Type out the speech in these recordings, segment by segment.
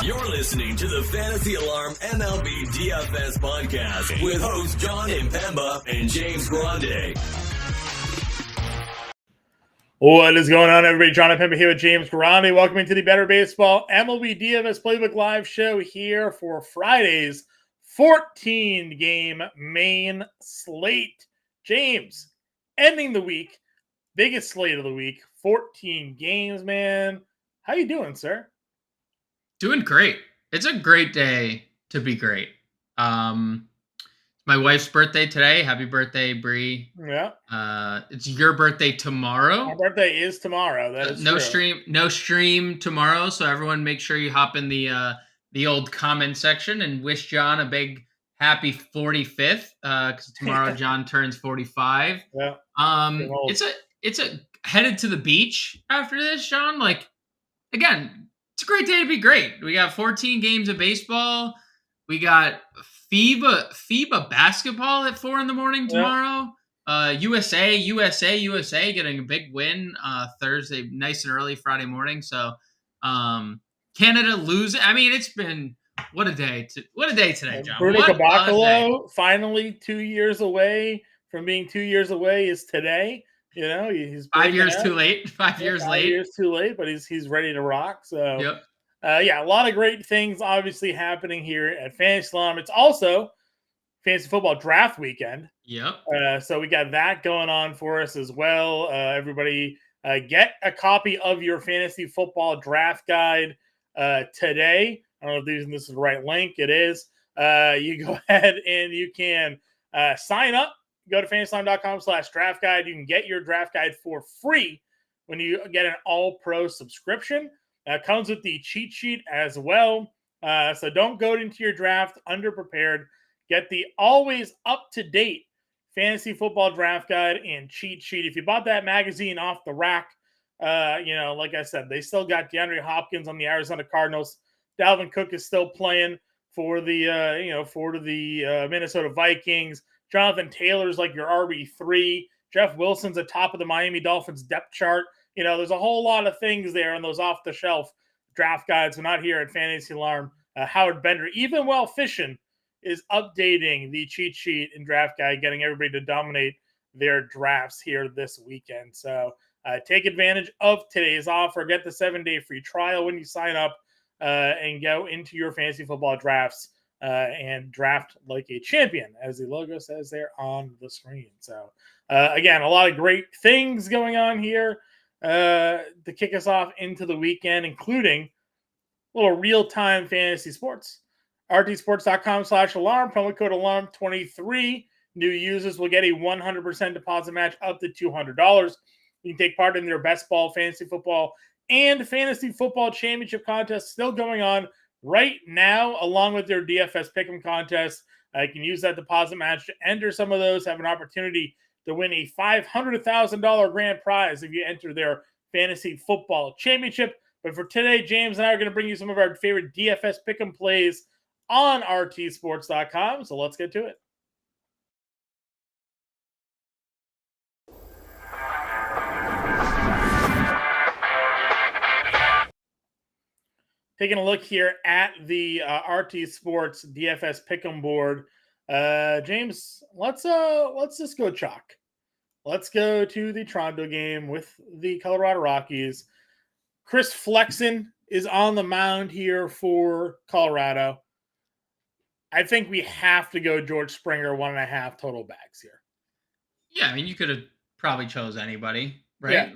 You're listening to the Fantasy Alarm MLB DFS podcast with hosts Jon Impemba and James Grande. What is going on, everybody? Jon Impemba here with James Grande. Welcome to the Better Baseball MLB DFS Playbook Live show here for Friday's 14-game main slate. James, ending the week, biggest slate of the week, 14 games, man. How you doing, sir? Doing great. It's a great day to be great. It's my wife's birthday today. Happy birthday, Bree. Yeah. It's your birthday tomorrow. My birthday is tomorrow. That is no true. No stream tomorrow. So everyone, make sure you hop in the old comment section and wish John a big happy 45th. Because tomorrow John turns 45. Yeah. It's a headed to the beach after this, John. Like, again, it's a great day to be great. We got 14 games of baseball. We got FIBA basketball at 4 a.m. tomorrow. USA getting a big win Thursday, nice and early Friday morning. So Canada losing. I mean, it's been what a day today, John. Bruno Caboclo finally 2 years away from being 2 years away is today. You know, he's 5 years too late. 5 years late. 5 years too late, but he's ready to rock. So, yep. A lot of great things obviously happening here at Fantasy Alarm. It's also Fantasy Football Draft Weekend. Yep. So we got that going on for us as well. Everybody, get a copy of your Fantasy Football Draft Guide today. I don't know if this is the right link. It is. You go ahead and you can sign up. Go to fantasyalarm.com/draft guide. You can get your draft guide for free when you get an all-pro subscription. Comes with the cheat sheet as well. So don't go into your draft underprepared. Get the always up-to-date Fantasy Football Draft Guide and cheat sheet. If you bought that magazine off the rack, like I said, they still got DeAndre Hopkins on the Arizona Cardinals. Dalvin Cook is still playing for the Minnesota Vikings. Jonathan Taylor's like your RB3. Jeff Wilson's atop of the Miami Dolphins depth chart. There's a whole lot of things there in those off-the-shelf draft guides. We're not here at Fantasy Alarm. Howard Bender, even while fishing, is updating the cheat sheet and draft guide, getting everybody to dominate their drafts here this weekend. So take advantage of today's offer. Get the 7-day free trial when you sign up and go into your fantasy football drafts and draft like a champion, as the logo says there on the screen. So, again, a lot of great things going on here to kick us off into the weekend, including a little real-time fantasy sports. rtsports.com/alarm, promo code alarm23. New users will get a 100% deposit match up to $200. You can take part in their best ball fantasy football and fantasy football championship contest still going on right now, along with their DFS Pick'em contest. You can use that deposit match to enter some of those, have an opportunity to win a $500,000 grand prize if you enter their fantasy football championship. But for today, James and I are going to bring you some of our favorite DFS Pick'em plays on rtsports.com. So let's get to it. Taking a look here at the RT Sports DFS Pick'em board, James. Let's just go chalk. Let's go to the Toronto game with the Colorado Rockies. Chris Flexen is on the mound here for Colorado. I think we have to go George Springer 1.5 total bags here. Yeah, I mean, you could have probably chose anybody, right?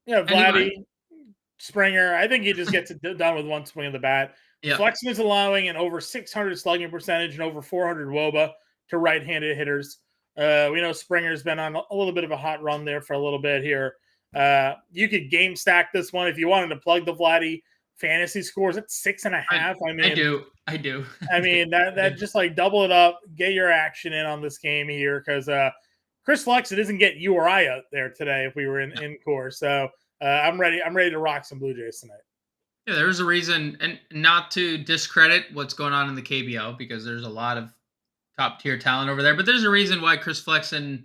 Yeah. Vladdy. Springer, I think he just gets it done with one swing of the bat. Yep. Flexen is allowing an over 600 slugging percentage and over 400 WOBA to right-handed hitters. We know Springer's been on a little bit of a hot run there for a little bit here. You could game stack this one if you wanted to plug the Vladdy fantasy scores at 6.5. I do. I mean, that just like double it up, get your action in on this game here because Chris Flexen doesn't get you or I out there today if we were in course. So I'm ready to rock some Blue Jays tonight. Yeah, there's a reason, and not to discredit what's going on in the KBO because there's a lot of top tier talent over there, but there's a reason why Chris Flexen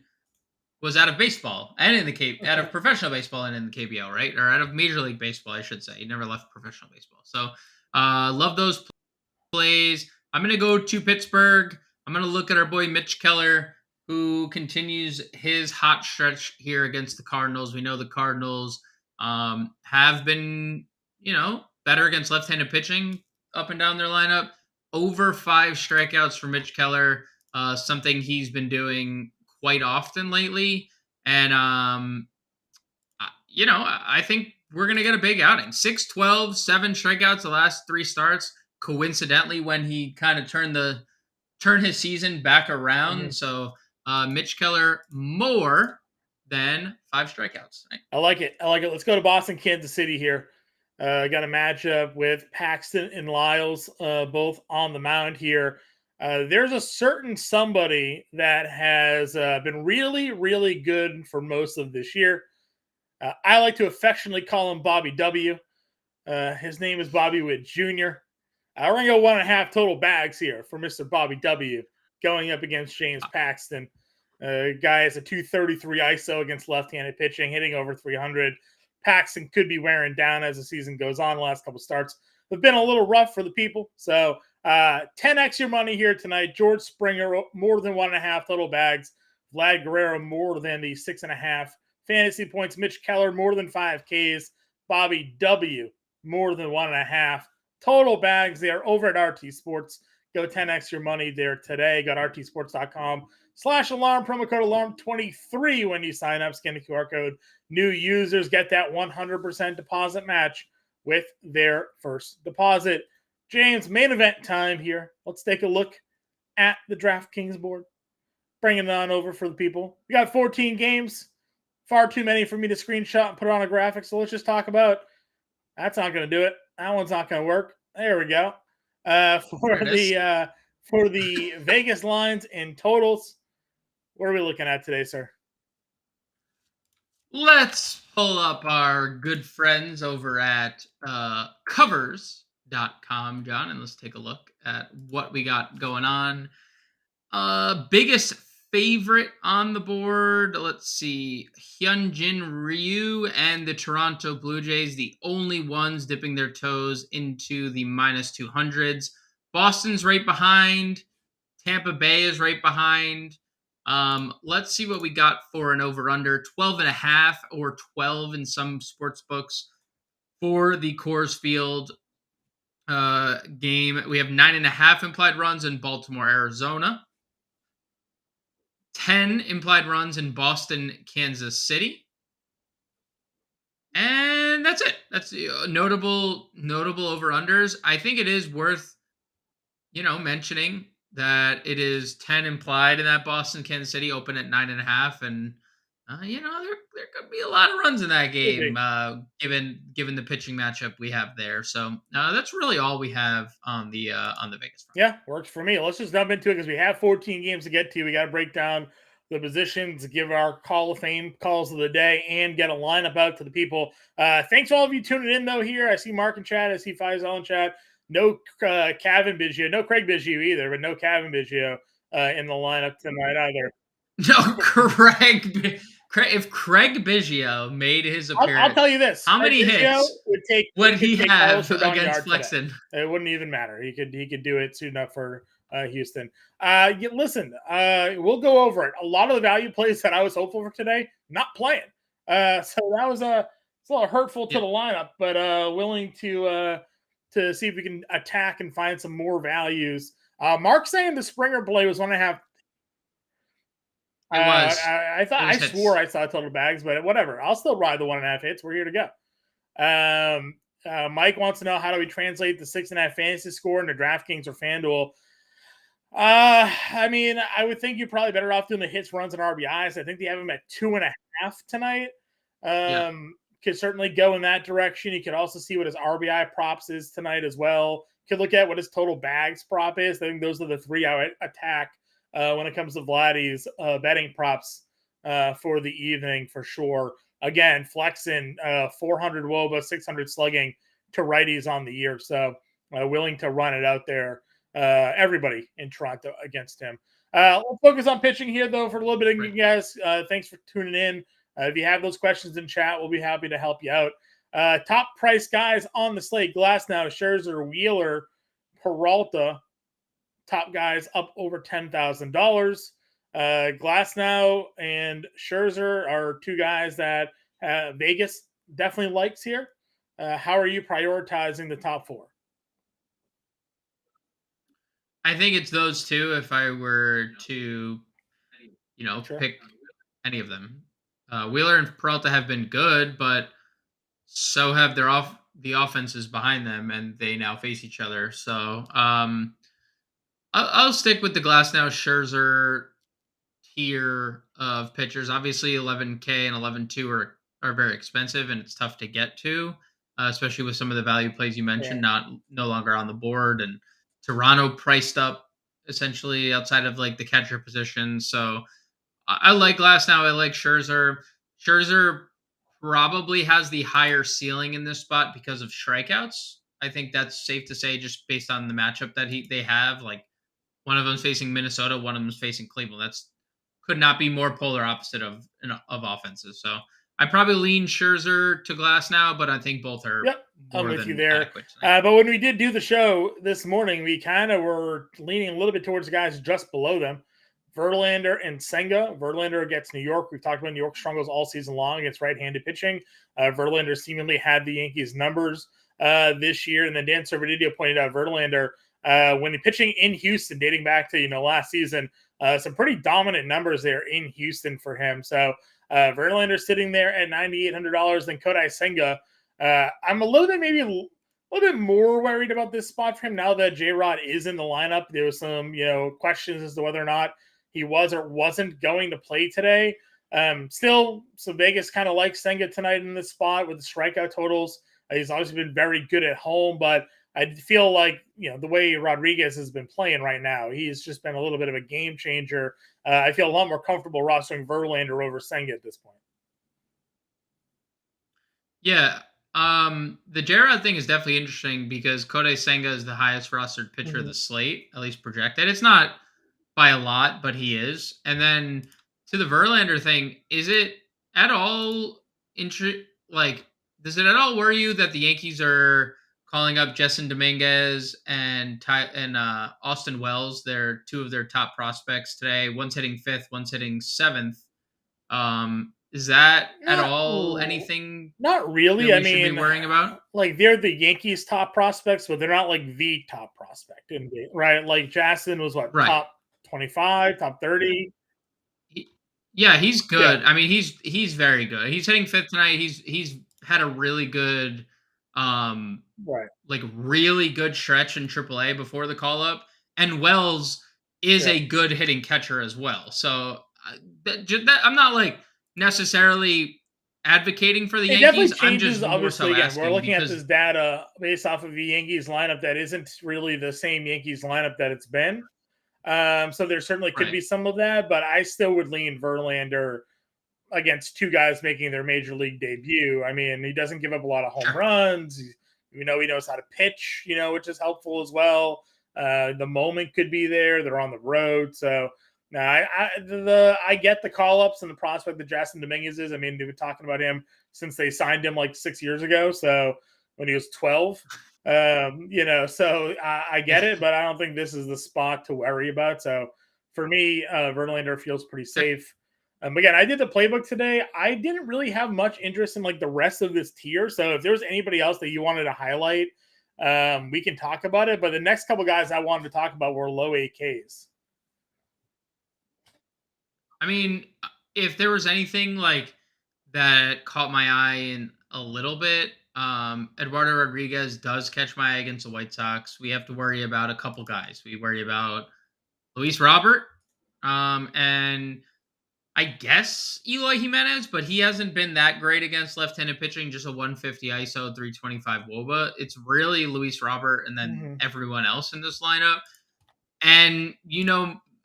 was out of baseball and in the out of professional baseball and in the KBO, right? Or out of Major League Baseball, I should say. He never left professional baseball. So love those plays. I'm going to go to Pittsburgh. I'm going to look at our boy Mitch Keller, who continues his hot stretch here against the Cardinals. We know the Cardinals have been, better against left-handed pitching up and down their lineup. Over 5 strikeouts for Mitch Keller, something he's been doing quite often lately. And, I think we're going to get a big outing. 6-12, 7 strikeouts the last 3 starts. Coincidentally, when he kind of turned his season back around. Mm-hmm. So Mitch Keller more than 5 strikeouts. Right? I like it. Let's go to Boston, Kansas City here. Got a matchup with Paxton and Lyles, both on the mound here. There's a certain somebody that has been really, really good for most of this year. I like to affectionately call him Bobby W. His name is Bobby Witt Jr. We're going to go 1.5 total bags here for Mr. Bobby W. going up against James Paxton. Guy has a 233 ISO against left-handed pitching, hitting over 300. Paxton could be wearing down as the season goes on. The last couple starts have been a little rough for the people. So 10x your money here tonight. George Springer, more than 1.5 total bags. Vlad Guerrero, more than the 6.5 fantasy points. Mitch Keller, more than 5 Ks. Bobby W., more than 1.5 total bags. They are over at RT Sports. Go 10x your money there today. Go to rtsports.com/alarm. Promo code alarm23 when you sign up. Scan the QR code. New users get that 100% deposit match with their first deposit. James, main event time here. Let's take a look at the DraftKings board. Bringing it on over for the people. We got 14 games. Far too many for me to screenshot and put on a graphic. So let's just talk about. That's not going to do it. That one's not going to work. There we go. For the Vegas lines and totals, what are we looking at today, sir? Let's pull up our good friends over at covers.com, John, and let's take a look at what we got going on. Biggest favorite on the board, let's see, Hyunjin Ryu and the Toronto Blue Jays, the only ones dipping their toes into the -200s. Boston's right behind. Tampa Bay is right behind. Let's see what we got for an over-under. 12.5 or 12 in some sports books for the Coors Field game. We have 9.5 implied runs in Baltimore, Arizona. 10 implied runs in Boston, Kansas City. And that's it. That's notable over-unders. I think it is worth, mentioning that it is 10 implied in that Boston, Kansas City, open at 9.5. And, there could be a lot of runs in that game, given the pitching matchup we have there. So that's really all we have on the Vegas front. Yeah, works for me. Let's just jump into it because we have 14 games to get to. We got to break down the positions, give our Call of Fame calls of the day, and get a lineup out to the people. Thanks to all of you tuning in, though, here. I see Mark in chat. I see Faisal in chat. No Kevin Biggio. No Craig Biggio either, but no Kevin Biggio in the lineup tonight either. No, Craig. If Craig Biggio made his appearance, I'll tell you this: how many hits would he have against Flexen? It wouldn't even matter. He could do it soon enough for Houston. Listen, we'll go over it. A lot of the value plays that I was hopeful for today, not playing. So that was it's a little hurtful to the lineup, but willing to see if we can attack and find some more values. Mark saying the Springer play was 1.5. I swore I saw total bags, but whatever. I'll still ride the 1.5 hits. We're here to go. Mike wants to know, how do we translate the 6.5 fantasy score into DraftKings or FanDuel? I would think you're probably better off doing the hits, runs, and RBIs. I think they have them at 2.5 tonight. Could certainly go in that direction. You could also see what his RBI props is tonight as well. Could look at what his total bags prop is. I think those are the 3 I would attack when it comes to Vladdy's betting props for the evening for sure. Again, flexing 400 WOBA, 600 slugging to righties on the year. So willing to run it out there. Everybody in Toronto against him. We'll focus on pitching here, though, for a little bit. Right. You guys, thanks for tuning in. If you have those questions in chat, we'll be happy to help you out. Top price guys on the slate: Glasnow, Scherzer, Wheeler, Peralta. Top guys up over $10,000. Glasnow and Scherzer are two guys that Vegas definitely likes here. How are you prioritizing the top four? I think it's those two if I were to, Sure. pick any of them. Wheeler and Peralta have been good, but so have the offenses behind them, and they now face each other. So I'll stick with the Glass now Scherzer tier of pitchers. Obviously, 11K and 11.2 are very expensive, and it's tough to get to, especially with some of the value plays you mentioned, no longer on the board, and Toronto priced up essentially outside of like the catcher position. So I like Glass now. I like Scherzer. Scherzer probably has the higher ceiling in this spot because of strikeouts. I think that's safe to say, just based on the matchup that they have. Like one of them's facing Minnesota, one of them's facing Cleveland. That's could not be more polar opposite of offenses. So I probably lean Scherzer to Glass now, but I think both are I'm more with you than there. adequate. But when we did do the show this morning, we kind of were leaning a little bit towards the guys just below them. Verlander and Senga. Verlander against New York. We've talked about New York struggles all season long against right-handed pitching. Verlander seemingly had the Yankees' numbers this year. And then Dan Servidillo pointed out Verlander, when the pitching in Houston, dating back to last season, some pretty dominant numbers there in Houston for him. So Verlander sitting there at $9,800. Then Kodai Senga. I'm a little bit more worried about this spot for him now that J-Rod is in the lineup. There was some questions as to whether or not he was or wasn't going to play today. Still, so Vegas kind of likes Senga tonight in this spot with the strikeout totals. He's obviously been very good at home, but I feel like, the way Rodriguez has been playing right now, he's just been a little bit of a game changer. I feel a lot more comfortable rostering Verlander over Senga at this point. Yeah. The J-Rod thing is definitely interesting because Kodai Senga is the highest rostered pitcher of the slate, at least projected. It's not by a lot, but he is. And then to the Verlander thing, is it at all does it at all worry you that the Yankees are calling up Justin Dominguez and Austin Wells? They're two of their top prospects today. One's hitting fifth, one's hitting seventh. Is that at all anything? Not really. I mean, should be worrying about. Like they're the Yankees' top prospects, but they're not like the top prospect, right? Like Justin was top 25, top 30. Yeah, he's good. Yeah. I mean, he's very good. He's hitting fifth tonight. He's had a really good, really good stretch in AAA before the call up. And Wells is a good hitting catcher as well. So I'm not like necessarily advocating for the Yankees. I'm just more so asking. We're looking at this data based off of the Yankees lineup that isn't really the same Yankees lineup that it's been. So there certainly could be some of that, but I still would lean Verlander against two guys making their major league debut. I mean, he doesn't give up a lot of home runs. He knows how to pitch, which is helpful as well. The moment could be there. They're on the road. So now I get the call-ups and the prospect that Justin Dominguez is. I mean, they've been talking about him since they signed him like 6 years ago. So when he was 12, so I get it, but I don't think this is the spot to worry about. So for me, Verlander feels pretty safe. Again, I did the playbook today. I didn't really have much interest in like the rest of this tier. So if there's anybody else that you wanted to highlight, we can talk about it. But the next couple guys I wanted to talk about were low AKs. I mean, if there was anything like that caught my eye in a little bit, Eduardo Rodriguez does catch my eye against the White Sox. We have to worry about a couple guys. We worry about Luis Robert, and I guess Eloy Jimenez, but he hasn't been that great against left-handed pitching, just a 150 ISO, 325 WOBA. It's really Luis Robert and then everyone else in this lineup. And,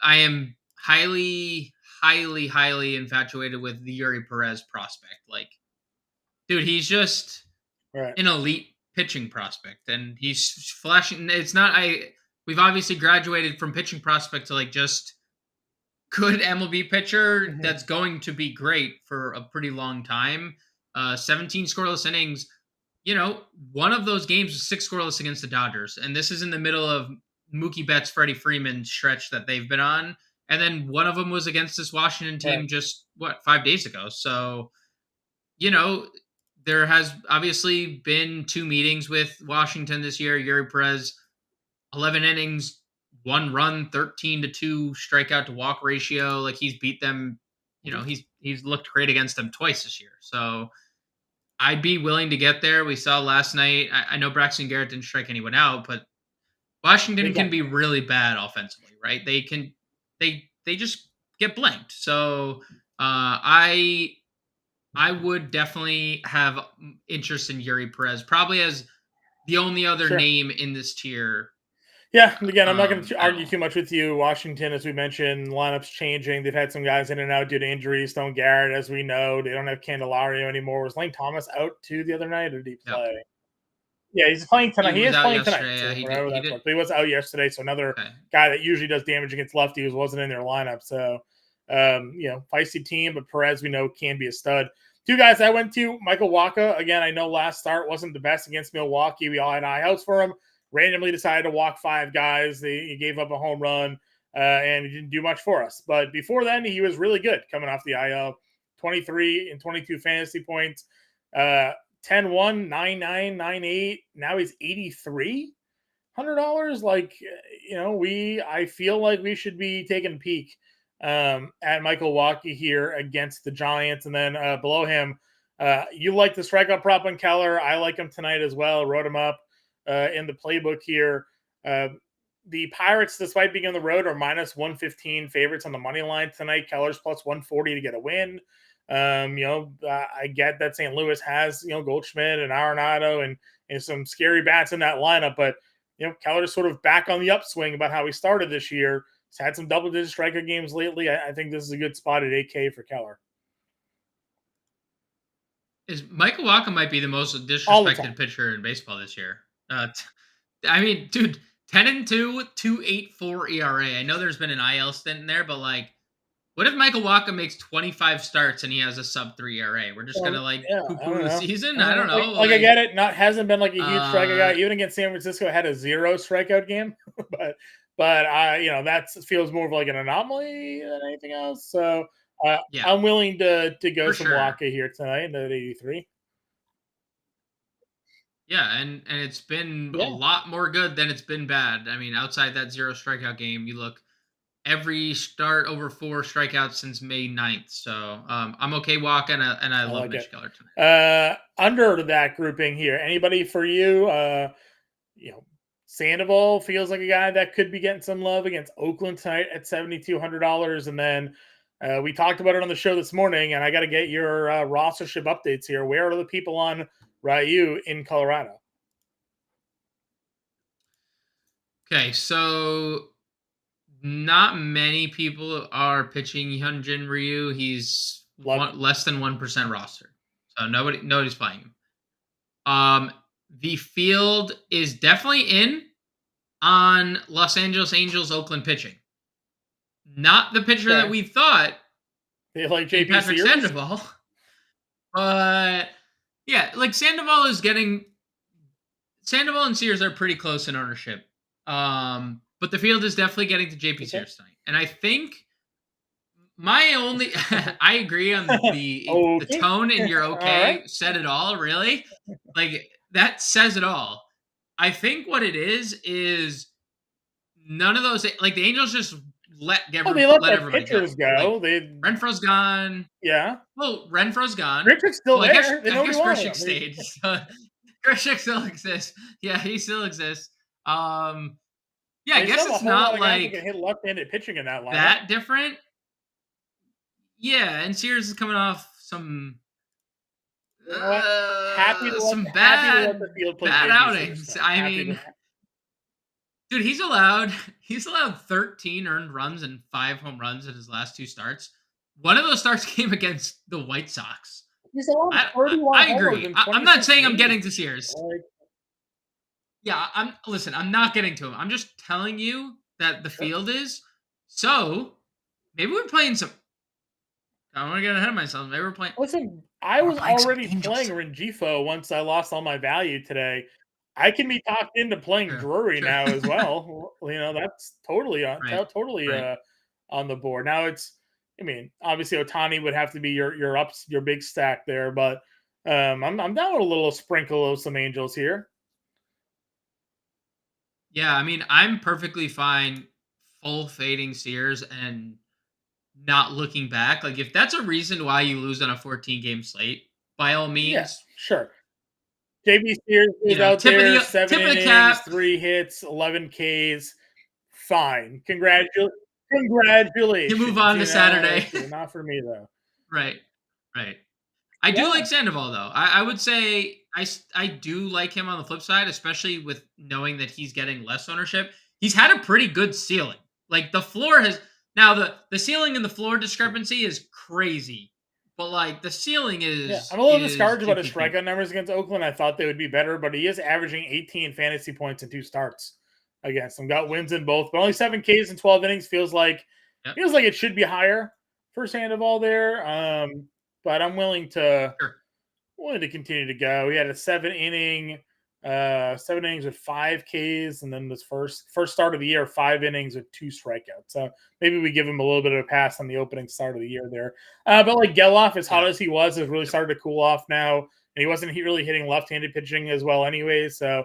I am highly, highly, highly infatuated with the Yuri Perez prospect. Like, dude, he's just an elite pitching prospect, and he's flashing. We've obviously graduated from pitching prospect to like just good MLB pitcher that's going to be great for a pretty long time. 17 scoreless innings. One of those games was 6 scoreless against the Dodgers, and this is in the middle of Mookie Betts, Freddie Freeman stretch that they've been on. And then one of them was against this Washington team just 5 days ago. So, there has obviously been 2 meetings with Washington this year. Yuri Perez, 11 innings, 1 run, 13-2 strikeout to walk ratio. Like, he's beat them. He's looked great against them twice this year. So I'd be willing to get there. We saw last night. I know Braxton Garrett didn't strike anyone out, but Washington can be really bad offensively, right? They just get blanked. So I would definitely have interest in Yuri Perez, probably as the only other name in this tier. Yeah, again, I'm not going to argue too much with you. Washington, as we mentioned, lineups changing. They've had some guys in and out due to injuries. Stone Garrett, as we know, they don't have Candelario anymore. Was Lane Thomas out too the other night, or did he play? Yep. Yeah, he's playing tonight. He is playing tonight. So but he was out yesterday. So another guy that usually does damage against lefties wasn't in their lineup. So, feisty team, but Perez, we know, can be a stud. 2 guys I went to, Michael Wacha. Again, I know last start wasn't the best against Milwaukee. We all had high hopes for him. Randomly decided to walk 5 guys. He gave up a home run, and he didn't do much for us. But before then, he was really good coming off the IL. 23 and 22 fantasy points, 10-1, 9-9, 9-8. Now he's $8,300. Like, I feel like we should be taking a peek at Michael Wacha here against the Giants. And then below him, you like the strikeout prop on Keller. I like him tonight as well. Wrote him up in the playbook here. The Pirates, despite being on the road, are minus 115 favorites on the money line tonight. Keller's plus 140 to get a win. I get that St. Louis has, Goldschmidt and Arenado and some scary bats in that lineup, but, Keller's sort of back on the upswing about how he started this year. He's had some double-digit strikeout games lately. I think this is a good spot at 8K for Keller. Michael Wacha might be the most disrespected pitcher in baseball this year. I mean, dude, 10-2, 2.84 ERA. I know there's been an IL stint in there, but what if Michael Wacha makes 25 starts and he has a sub-3 ERA? We're just gonna poo-poo the season. I don't know. I get it. Hasn't been like a huge strikeout guy. Even against San Francisco, had a 0 strikeout game, but that feels more of like an anomaly than anything else. So I'm willing to go some Wacha here tonight at 83. Yeah, and it's been a lot more good than it's been bad. I mean, outside that 0 strikeout game, you look every start over 4 strikeouts since May 9th. So I'm okay walking, and I love Mitch Keller tonight. Under that grouping here, anybody for you? Sandoval feels like a guy that could be getting some love against Oakland tonight at $7,200. And then we talked about it on the show this morning, and I got to get your rostership updates here. Where are the people on Ryu in Colorado? Okay, so not many people are pitching Hyunjin Ryu. He's less than 1% roster, so nobody's playing him. The field is definitely in on Los Angeles Angels Oakland pitching. Not the pitcher that we thought. They like JP Patrick Sears? Sandoval, but yeah, like Sandoval and Sears are pretty close in ownership. But the field is definitely getting to JP Sears tonight. And I think my only I agree on the tone in your said it all, really. Like, that says it all. I think what it is none of those, like, the Angels just let everybody pitchers go. Renfro's gone. Yeah. Well, Renfro's gone. Grichuk's still there. I guess Grichuk stayed. So Grichuk still exists. Yeah, he still exists. Yeah, I guess it's not like can hit left-handed pitching in that lineup. That different. Yeah, and Sears is coming off some bad outings. I mean, dude, he's allowed 13 earned runs and 5 home runs in his last 2 starts. One of those starts came against the White Sox. I agree. I'm not saying I'm getting to Sears. Yeah, I'm not getting to him. I'm just telling you that the field is. So Maybe we're playing some. I don't want to get ahead of myself. Maybe we're playing. Listen, I We're was playing some already Angels. playing Rengifo once I lost all my value today. I can be talked into playing True. Drury True. now as well. That's totally Right. totally Right. on the board. Now obviously Otani would have to be your big stack there, but I'm down with a little sprinkle of some Angels here. Yeah, I mean, I'm perfectly fine full fading Sears and not looking back. Like, if that's a reason why you lose on a 14 game slate, by all Yeah, means, sure. JB Spears you is know, out there, tip 7 of the innings, cap. 3 hits, 11 Ks. Fine. You move Congratulations. on to Saturday. Not for me though. Right. Right. I do Yeah. like Sandoval though. I would say I do like him on the flip side, especially with knowing that he's getting less ownership. He's had a pretty good ceiling. Like the floor has now the ceiling and the floor discrepancy is crazy, but like the ceiling Yeah. is I'm a little is discouraged about his GPP. strikeout numbers against Oakland. I thought they would be better, but he is averaging 18 fantasy points in 2 starts against them. Got wins in both, but only 7 Ks in 12 innings Yep. feels like it should be higher for Sandoval there. But I'm Sure. willing to continue to go. He had a 7 innings with 5 Ks, and then this first start of the year, 5 innings with 2 strikeouts. So maybe we give him a little bit of a pass on the opening start of the year there. But like Geloff, as hot Yeah. as he was, has really Yep. started to cool off now, and he wasn't really hitting left-handed pitching as well, anyway. So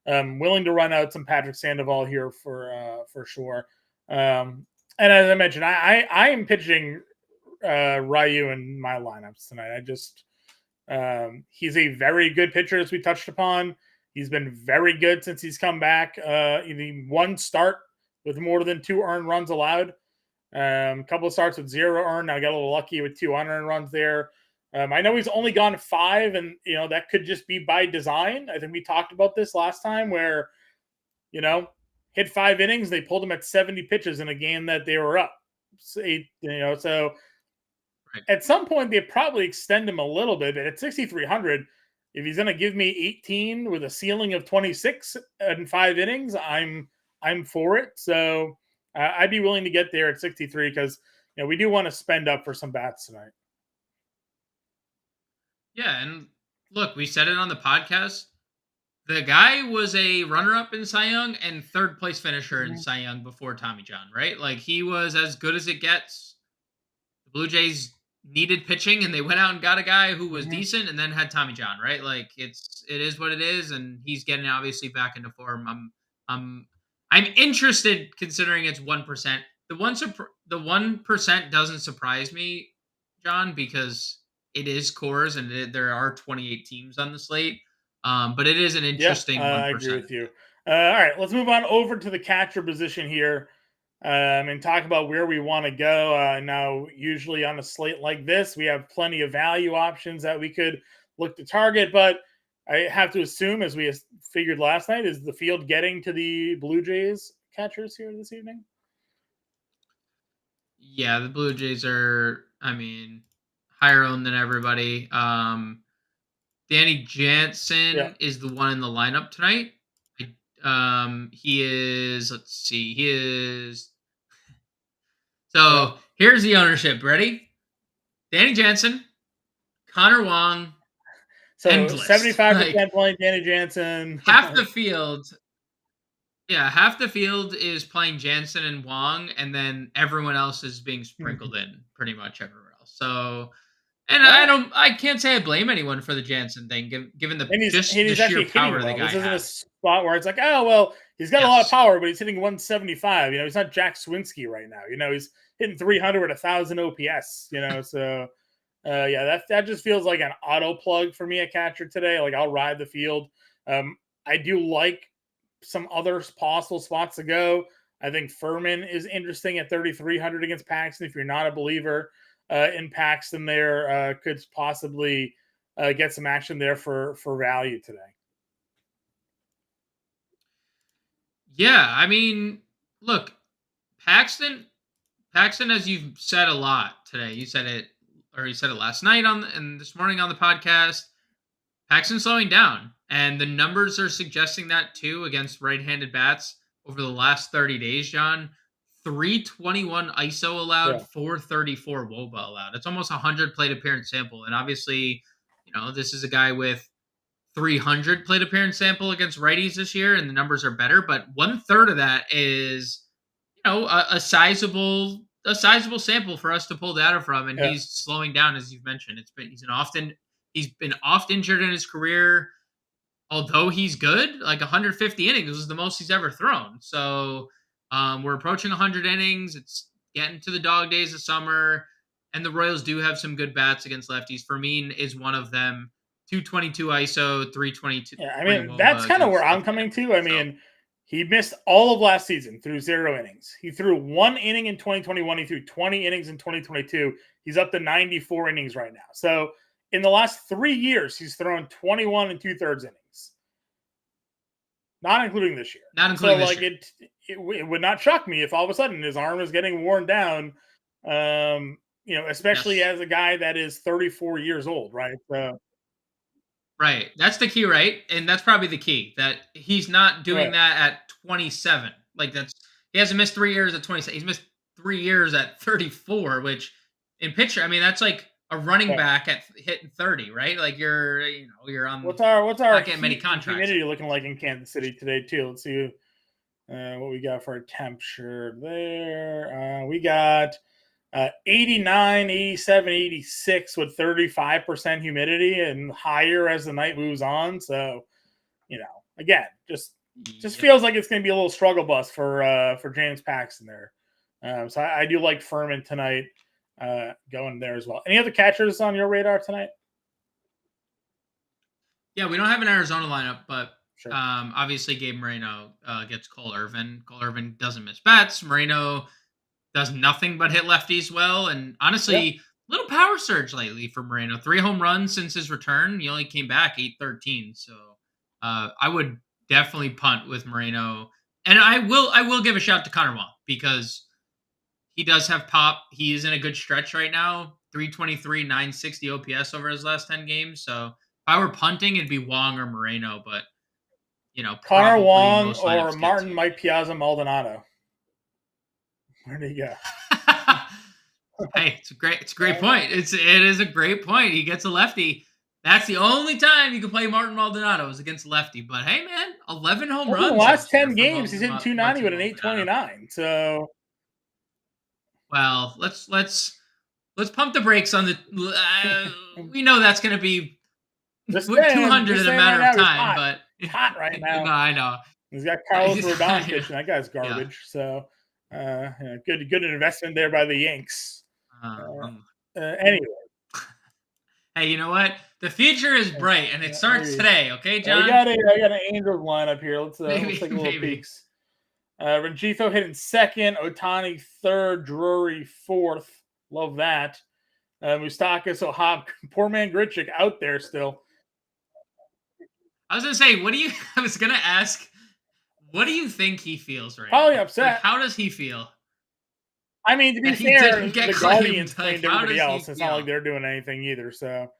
willing to run out some Patrick Sandoval here for sure. And as I mentioned, I am pitching Ryu in my lineups tonight. He's a very good pitcher, as we touched upon. He's been very good since he's come back. One start with more than 2 earned runs allowed. A couple of starts with 0 earned. Now got a little lucky with 2 unearned runs there. I know he's only gone 5, and that could just be by design. I think we talked about this last time, where hit 5 innings, they pulled him at 70 pitches in a game that they were up. So Right. at some point they probably extend him a little bit, but at 6,300, if he's going to give me 18 with a ceiling of 26 in 5 innings, I'm for it. So I'd be willing to get there at 63 because we do want to spend up for some bats tonight. Yeah, and look, we said it on the podcast. The guy was a runner-up in Cy Young and third place finisher in Cy Young before Tommy John, right? Like he was as good as it gets. The Blue Jays needed pitching and they went out and got a guy who was decent and then had Tommy John, right? Like it is what it is, and he's getting obviously back into form. I'm interested considering it's 1%. The 1% doesn't surprise me, John, because it is cores and there are 28 teams on the slate. But it is an Yeah, interesting I 1%. agree with you. All right, let's move on over to the catcher position here and talk about where we want to go. Now, usually on a slate like this, we have plenty of value options that we could look to target, but I have to assume, as we figured last night, is the field getting to the Blue Jays catchers here this evening? Yeah, the Blue Jays are, I mean, higher owned than everybody. Danny Yeah. Jansen is the one in the lineup tonight. He is, let's see, he is. So here's the ownership. Ready? Danny Jansen, Connor Wong, So endless. 75% playing Danny Jansen. Half the field. Yeah, half the field is playing Jansen and Wong, and then everyone else is being sprinkled in pretty much everywhere else. So, and I can't say I blame anyone for the Jansen thing, given And the he's sheer actually hitting power the well. guy This isn't a has. spot where it's like, oh well, he's got a lot of Yes. power, but he's hitting 175. He's not Jack Swinsky right now. He's hitting 300 with 1,000 OPS. So yeah, that just feels like an auto plug for me at catcher today. Like I'll ride the field. I do like some other possible spots to go. I think Furman is interesting at 3,300 against Paxton. If you're not a believer in Paxton, there could possibly get some action there for value today. Yeah, I mean, look, Paxton, as you've said a lot today. You said it, or you said it last night and this morning on the podcast. Paxton's slowing down, and the numbers are suggesting that too against right-handed bats over the last 30 days, John. 321 ISO allowed, Yeah. 434 WOBA allowed. It's almost 100 plate appearance sample. And obviously, this is a guy with 300 plate appearance sample against righties this year, and the numbers are better. But 1/3 of that is, a sizable sample for us to pull data from. And Yeah. he's slowing down, as you've mentioned. He's been oft injured in his career. Although he's good, like 150 innings was the most he's ever thrown. So we're approaching 100 innings. It's getting to the dog days of summer. And the Royals do have some good bats against lefties. Fermin is one of them. 222 ISO, 322. Yeah, I mean, that's kind of where I'm coming to. I mean, he missed all of last season through 0 innings. He threw 1 inning in 2021. He threw 20 innings in 2022. He's up to 94 innings right now. So in the last 3 years, he's thrown 21 and 2/3 innings. Not including this year. Not including this year. It would not shock me if all of a sudden his arm is getting worn down, especially as a guy that is 34 years old, right? Right. That's the key, right? And that's probably the key, that he's not doing that at 27. Like he hasn't missed 3 years at 27. He's missed 3 years at 34, which in pitcher, I mean, that's like a running back at hitting 30, right? Like you're on. What's our not getting many contracts. Humidity looking like in Kansas City today too? Let's see what we got for a temperature there. We got 89, 87, 86 with 35% humidity and higher as the night moves on. So, again, just feels like it's going to be a little struggle bus for James Paxton there. So I do like Furman tonight going there as well. Any other catchers on your radar tonight? Yeah, we don't have an Arizona lineup, but sure. Obviously Gabe Moreno gets Cole Irvin. Cole Irvin doesn't miss bats. Moreno does nothing but hit lefties well. And honestly, little power surge lately for Moreno. 3 home runs since his return. He only came back 8-13. So I would definitely punt with Moreno. And I will give a shout to Connor Wong because he does have pop. He is in a good stretch right now. 323, 960 OPS over his last 10 games. So if I were punting, it'd be Wong or Moreno. But, Connor Wong or Martin Mike Piazza Maldonado. Where do you go? Hey, it's a great point. It is a great point. He gets a lefty. That's the only time you can play Martin Maldonado is against a lefty. But hey, man, 11 home runs. In the last 10 games, he's hitting 290 with an 829. So, well, let's pump the brakes on the. We know that's going to be 200 in a matter of time, but it's hot right now. No, I know. He's got Carlos Rodon pitching. That guy's garbage. Yeah. So, good investment there by the Yanks. Anyway. Hey, you know what? The future is bright, and it starts today. Okay, John. I got an Angels lineup here. Let's take a little peeks. Rengifo hitting second, Ohtani third, Drury fourth. Love that. Moustakas, O'Hoppe, poor man Grichuk out there still. I was gonna say, I was gonna ask, what do you think he feels right Probably now? upset. Like, how does he feel? I mean, to be fair, the Guardians claimed everybody else. It's not like they're doing anything either. So,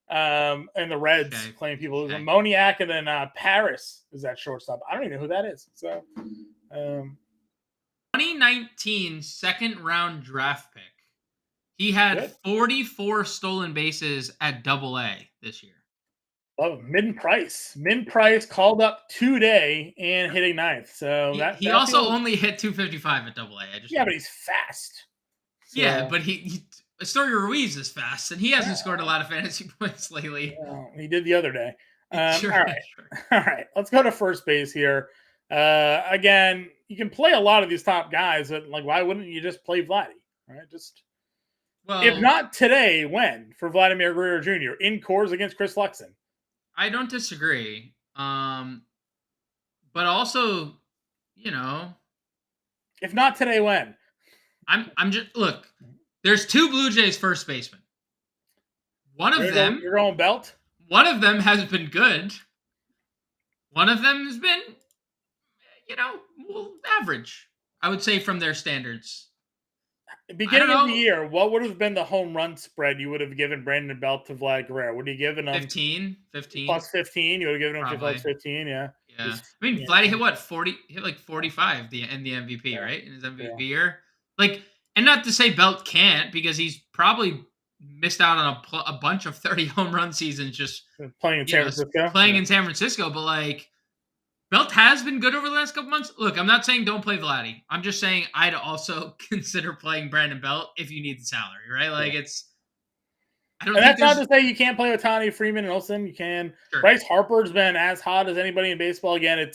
and the Reds claim people. Okay. Moniak and then Paris is that shortstop. I don't even know who that is. So, 2019 second round draft pick. He had 44 stolen bases at AA this year. Oh, Min Price called up today and hitting ninth. So he also only hit 255 at AA. But he's fast. So. Yeah, but Astoria Ruiz is fast, and he hasn't scored a lot of fantasy points lately. He did the other day. All right. Let's go to first base here. Again, you can play a lot of these top guys, but why wouldn't you just play Vladdy? Right? If not today, when for Vladimir Guerrero Jr. in Coors against Chris Flexen? I don't disagree. But also, if not today, when? I'm just look. There's 2 Blue Jays first basemen. One of them, your own belt. One of them has been good. One of them has been, average. I would say from their standards. I don't Beginning of the know, year, what would have been the home run spread you would have given Brandon Belt to Vlad Guerrero? Would you given him 15. plus 15? You would have given him plus Probably. 15, yeah. Yeah. He's, I mean, yeah, Vladdy hit what? 40, hit like 45 in the MVP, yeah, right? In his yeah. MVP year. Like, and not to say Belt can't, because he's probably missed out on a bunch of 30 home run seasons just, Playing in San Francisco. playing in San Francisco. But like, Belt has been good over the last couple months. Look, I'm not saying don't play Vladdy. I'm just saying I'd also consider playing Brandon Belt if you need the salary, right? Like, I don't And think that's not there's. to say you can't play Ohtani, Freeman, and Olsen. You can. Sure. Bryce Harper's been as hot as anybody in baseball. Again,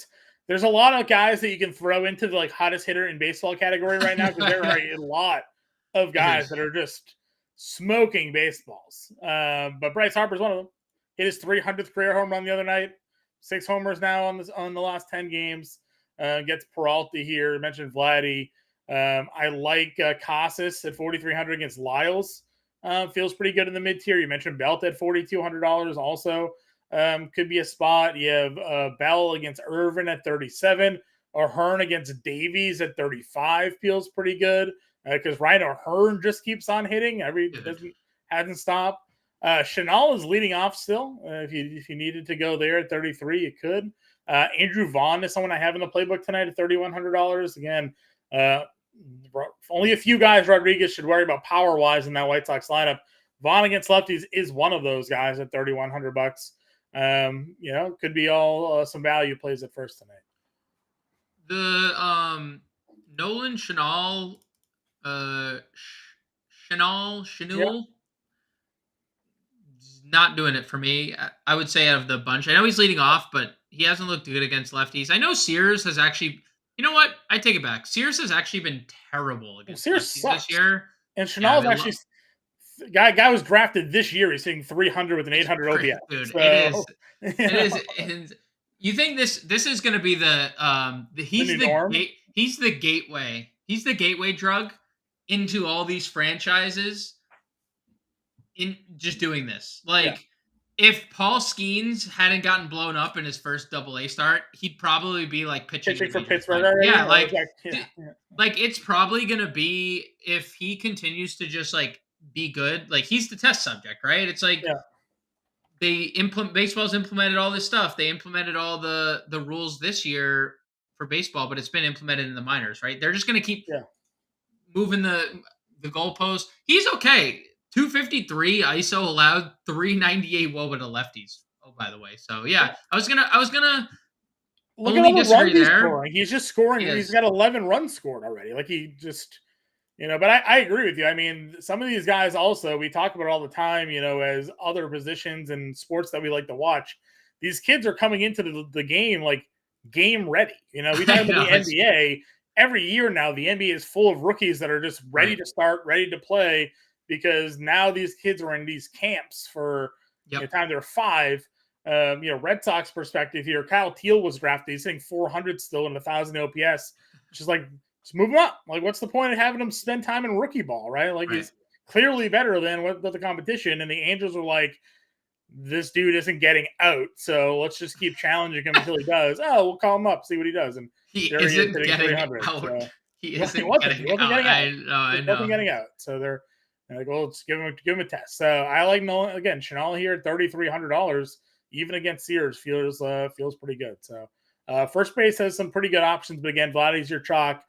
there's a lot of guys that you can throw into the like hottest hitter in baseball category right now, because there are a lot of guys that are just smoking baseballs. But Bryce Harper's one of them. Hit his 300th career home run the other night. 6 homers now on the last 10 games. Gets Peralta here. I mentioned Vladdy. I like Casas at 4,300 against Lyles. Feels pretty good in the mid tier. You mentioned Belt at $4,200 also. Could be a spot. You have Bell against Irvin at 37. O'Hearn against Davies at 35 feels pretty good, because Ryan O'Hearn just keeps on hitting. Hasn't stopped. Chanel is leading off still. If you needed to go there at 33, you could. Andrew Vaughn is someone I have in the playbook tonight at $3,100. Again, only a few guys Rodriguez should worry about power wise in that White Sox lineup. Vaughn against lefties is one of those guys at $3,100. Could be all some value plays at first tonight. The Nolan Chanel, Chanel, not doing it for me. I would say out of the bunch, I know he's leading off, but he hasn't looked good against lefties. I know Sears has actually. You know what? I take it back. Sears has actually been terrible against lefties this year. And Chanel's actually guy was drafted this year. He's hitting 300 with an 800 OPS. Dude, so, it is. And you think this is going to be he's the gateway. He's the gateway drug into all these franchises in just doing this. Like, if Paul Skeens hadn't gotten blown up in his first AA start, he'd probably be like pitching for Pittsburgh already. Like it's probably gonna be, if he continues to just like be good. Like, he's the test subject, right? It's like baseball's implemented all this stuff. They implemented all the rules this year for baseball, but it's been implemented in the minors, right? They're just gonna keep moving the goalpost. He's okay. 253 ISO allowed, 398 WOBA to lefties. Oh, by the way. So I was gonna look at all the runs he's there. scoring. He's just scoring. He's got 11 runs scored already. Like, he just, but I agree with you. I mean, some of these guys also, we talk about all the time, as other positions and sports that we like to watch. These kids are coming into the game like game ready. We talk about the NBA. Every year now, the NBA is full of rookies that are just ready to start, ready to play. Because now these kids are in these camps for the time they're 5. Red Sox perspective here, Kyle Teal was drafted. He's hitting 400 still and 1,000 OPS. Which is like, just move him up. Like, what's the point of having him spend time in rookie ball, right? Like, he's clearly better than what the competition. And the Angels are like, this dude isn't getting out, so let's just keep challenging him until he does. Oh, we'll call him up, see what he does. And he isn't getting out. So. He wasn't getting out. I know. Wasn't getting out. So they're like, well, let's give him a test. So I like Nolan again. Chanel here at $3,300, even against Sears, feels pretty good. So first base has some pretty good options, but again, Vladdy's your chalk.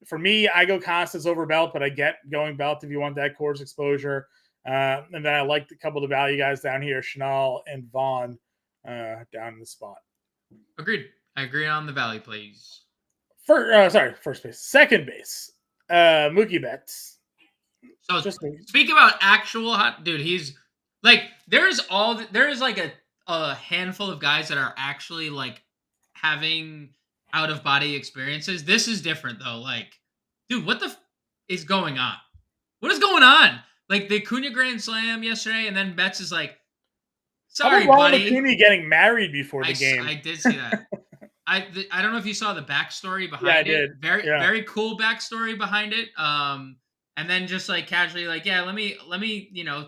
For me, I go Casas over Belt, but I get going Belt if you want that course exposure. And then I like a couple of the value guys down here, Chanel and Vaughn, down in the spot. Agreed. I agree on the value plays. First base. Second base, Mookie Betts. So speak about actual hot dude. He's like, there's like a handful of guys that are actually like having out of body experiences. This is different though. Like, dude, what the is going on? What is going on? Like, the Acuna Grand Slam yesterday, and then Betts is like, sorry, buddy. Acuna getting married before the game. I did see that. I don't know if you saw the backstory behind it. I did. Very cool backstory behind it. And then just like casually, like, let me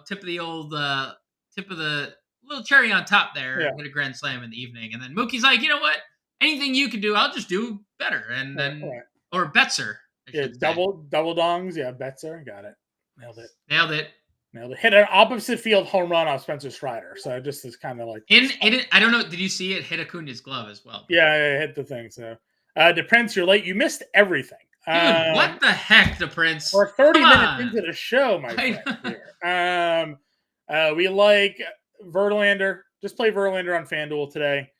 tip of the little cherry on top there, and get a Grand Slam in the evening. And then Mookie's like, you know what? Anything you can do, I'll just do better. And then or Betzer. Yeah, should say. double dongs. Yeah, Betzer. Got it. Nailed it. Nailed it. Hit an opposite field home run off Spencer Strider. So it just is kind of like I don't know. Did you see it hit Acuna's glove as well? Yeah, hit the thing. So the Prince, you're late. You missed everything. Dude, what the heck, the Prince? We're 30 minutes into the show, my friend. Here. We like Verlander. Just play Verlander on FanDuel today.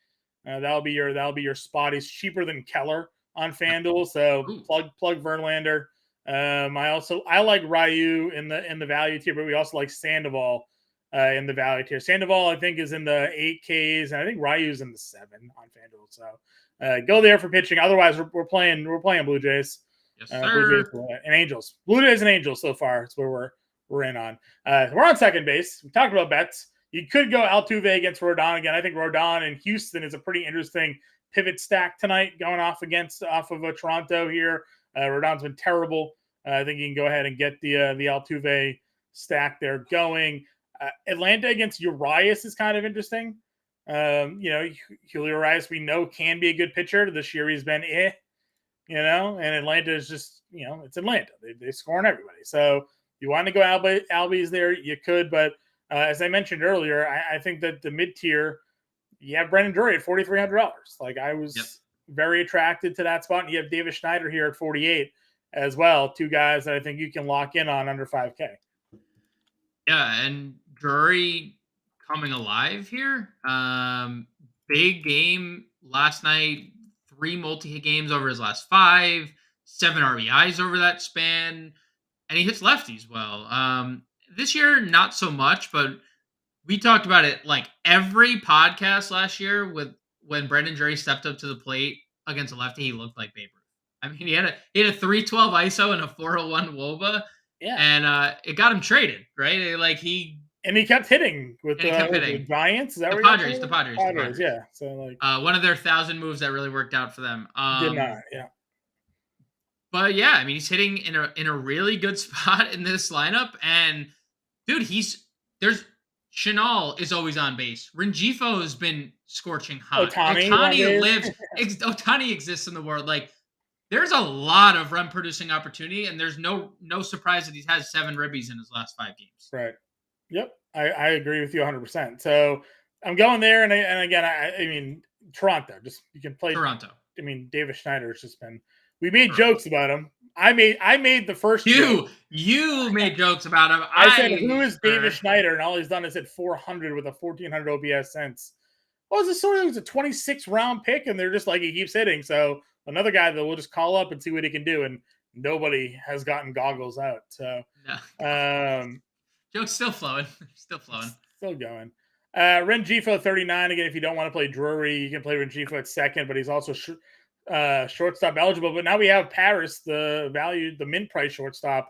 That'll be your spot. He's cheaper than Keller on FanDuel, so plug Verlander. I like Ryu in the value tier, but we also like Sandoval in the value tier. Sandoval, I think, is in the 8Ks, and I think Ryu's in the 7 on FanDuel. So go there for pitching. Otherwise, we're playing Blue Jays. Yes, sir. Blue Jays and Angels. Blue Jays and Angels so far. That's where we're in on. We're on second base. We talked about bets. You could go Altuve against Rodon again. I think Rodon in Houston is a pretty interesting pivot stack tonight, going off of Toronto here. Rodon's been terrible. I think you can go ahead and get the Altuve stack there going. Atlanta against Urias is kind of interesting. Julio Urias we know can be a good pitcher. This year he's been and Atlanta is just, it's Atlanta. They score on everybody. So if you want to go Albies there, you could. But as I mentioned earlier, I think that the mid-tier, you have Brendan Drury at $4,300. Like I was very attracted to that spot. And you have Davis Schneider here at 48 as well. Two guys that I think you can lock in on under 5K. Yeah, and Drury coming alive here. Big game last night. 3 multi-hit games over his last 5, 7 RBIs over that span, and he hits lefties well. This year, not so much, but we talked about it like every podcast last year when Brendan Drury stepped up to the plate against a lefty, he looked like Babe Ruth. I mean, he had a 312 ISO and a 401 WOBA, and it got him traded, right? And he kept hitting with the Giants. Is that the Padres. Yeah. So one of their 1,000 moves that really worked out for them. Did not. Yeah. But yeah, I mean, he's hitting in a really good spot in this lineup, and dude, Chenal is always on base. Rengifo has been scorching hot. Ohtani exists in the world. Like, there's a lot of run producing opportunity, and there's no surprise that he has 7 ribbies in his last 5 games. Right. Yep, I agree with you 100%. So I'm going there, and again, I mean Toronto. Just you can play Toronto. I mean, Davis Schneider has just been. We made jokes about him. I made the first. You made jokes about him. I said, "Who is Davis Schneider?" And all he's done is hit 400 with a 1,400 OPS since. What was the story? It was a 26th round pick, and they're just like he keeps hitting. So another guy that we'll just call up and see what he can do. And nobody has gotten goggles out. So. No. Joke's still flowing. Still going. Rengifo 39. Again, if you don't want to play Drury, you can play Rengifo at second, but he's also shortstop eligible. But now we have Paris, the mint price shortstop.